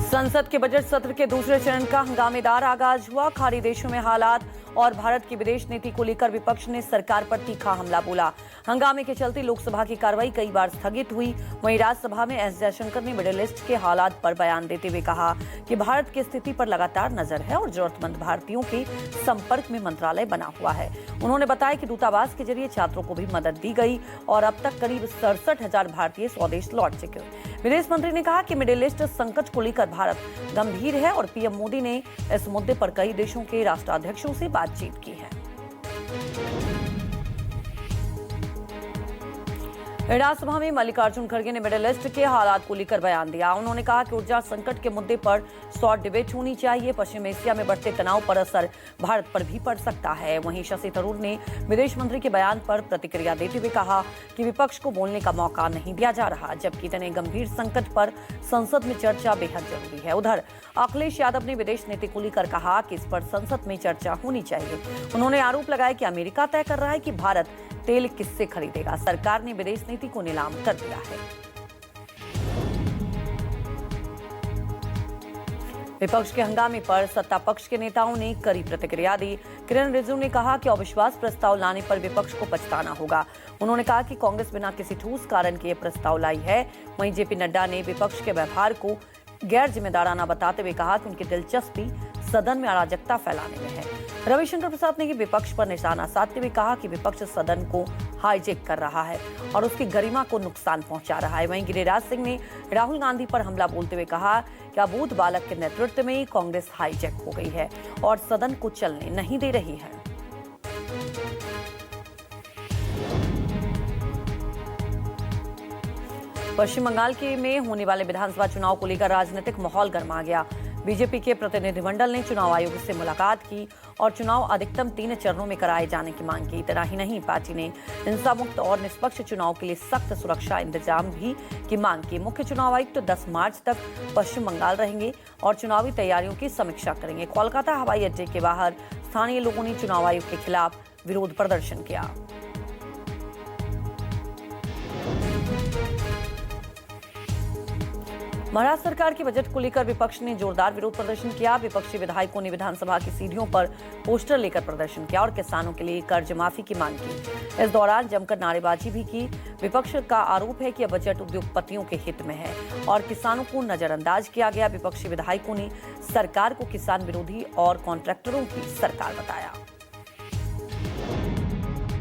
संसद के बजट सत्र के दूसरे चरण का हंगामेदार आगाज हुआ। खाड़ी देशों में हालात और भारत की विदेश नीति को लेकर विपक्ष ने सरकार पर तीखा हमला बोला। हंगामे के चलते लोकसभा की कार्रवाई कई बार स्थगित हुई। वहीं राज्यसभा में एस जयशंकर ने मिडिल ईस्ट के हालात पर बयान देते हुए कहा कि भारत की स्थिति पर लगातार नजर है और जरूरतमंद भारतीयों के संपर्क में मंत्रालय बना हुआ है। उन्होंने बताया कि दूतावास के जरिए छात्रों को भी मदद दी गई और अब तक करीब 67,000 भारतीय स्वदेश लौट चुके। विदेश मंत्री ने कहा कि मिडिल ईस्ट संकट को लेकर भारत गंभीर है और पीएम मोदी ने इस मुद्दे पर कई देशों के राष्ट्राध्यक्षों से बातचीत की है। राज्यसभा में मल्लिकार्जुन खड़गे ने मिडिल ईस्ट के हालात को लेकर बयान दिया। उन्होंने कहा कि ऊर्जा संकट के मुद्दे पर शॉर्ट डिबेट होनी चाहिए। पश्चिम एशिया में बढ़ते तनाव पर असर भारत पर भी पड़ सकता है। वहीं शशि थरूर ने विदेश मंत्री के बयान पर प्रतिक्रिया देते हुए कहा कि विपक्ष को बोलने का मौका नहीं दिया जा रहा, जबकि इतने गंभीर संकट पर संसद में चर्चा बेहद जरूरी है। उधर अखिलेश यादव ने विदेश नीति को लेकर कहा कि इस पर संसद में चर्चा होनी चाहिए। उन्होंने आरोप लगाया कि अमेरिका तय कर रहा है कि भारत तेल किससे खरीदेगा। सरकार ने विदेश नीति को नीलाम कर दिया है। विपक्ष के हंगामे पर सत्ता पक्ष के नेताओं ने कड़ी प्रतिक्रिया दी। किरण रिजिजू ने कहा कि अविश्वास प्रस्ताव लाने पर विपक्ष को पछताना होगा। उन्होंने कहा कि कांग्रेस बिना किसी ठोस कारण के प्रस्ताव लाई है। वहीं जेपी नड्डा ने विपक्ष के व्यवहार को गैर जिम्मेदाराना बताते हुए कहा कि उनकी दिलचस्पी सदन में अराजकता फैलाने में है। रविशंकर प्रसाद ने विपक्ष पर निशाना साधते हुए कहा कि विपक्ष सदन को हाईजैक कर रहा है और उसकी गरिमा को नुकसान पहुंचा रहा है। वहीं गिरिराज सिंह ने राहुल गांधी पर हमला बोलते हुए कहा कि अबूझ बालक के नेतृत्व में कांग्रेस हाईजैक हो गई है और सदन को चलने नहीं दे रही है। पश्चिम बंगाल में होने वाले विधानसभा चुनाव को लेकर राजनीतिक माहौल गर्मा गया। बीजेपी के प्रतिनिधिमंडल ने चुनाव आयोग से मुलाकात की और चुनाव अधिकतम 3 चरणों में कराए जाने की मांग की। इतना ही नहीं, पार्टी ने हिंसा मुक्त और निष्पक्ष चुनाव के लिए सख्त सुरक्षा इंतजाम भी की मांग की। मुख्य चुनाव आयुक्त 10 मार्च तक पश्चिम बंगाल रहेंगे और चुनावी तैयारियों की समीक्षा करेंगे। कोलकाता हवाई अड्डे के बाहर स्थानीय लोगों ने चुनाव आयोग के खिलाफ विरोध प्रदर्शन किया। महाराष्ट्र सरकार के बजट को लेकर विपक्ष ने जोरदार विरोध प्रदर्शन किया। विपक्षी विधायकों ने विधानसभा की सीढ़ियों पर पोस्टर लेकर प्रदर्शन किया और किसानों के लिए कर्ज माफी की मांग की। इस दौरान जमकर नारेबाजी भी की। विपक्ष का आरोप है कि यह बजट उद्योगपतियों के हित में है और किसानों को नजरअंदाज किया गया। विपक्षी विधायकों ने सरकार को किसान विरोधी और कॉन्ट्रैक्टरों की सरकार बताया।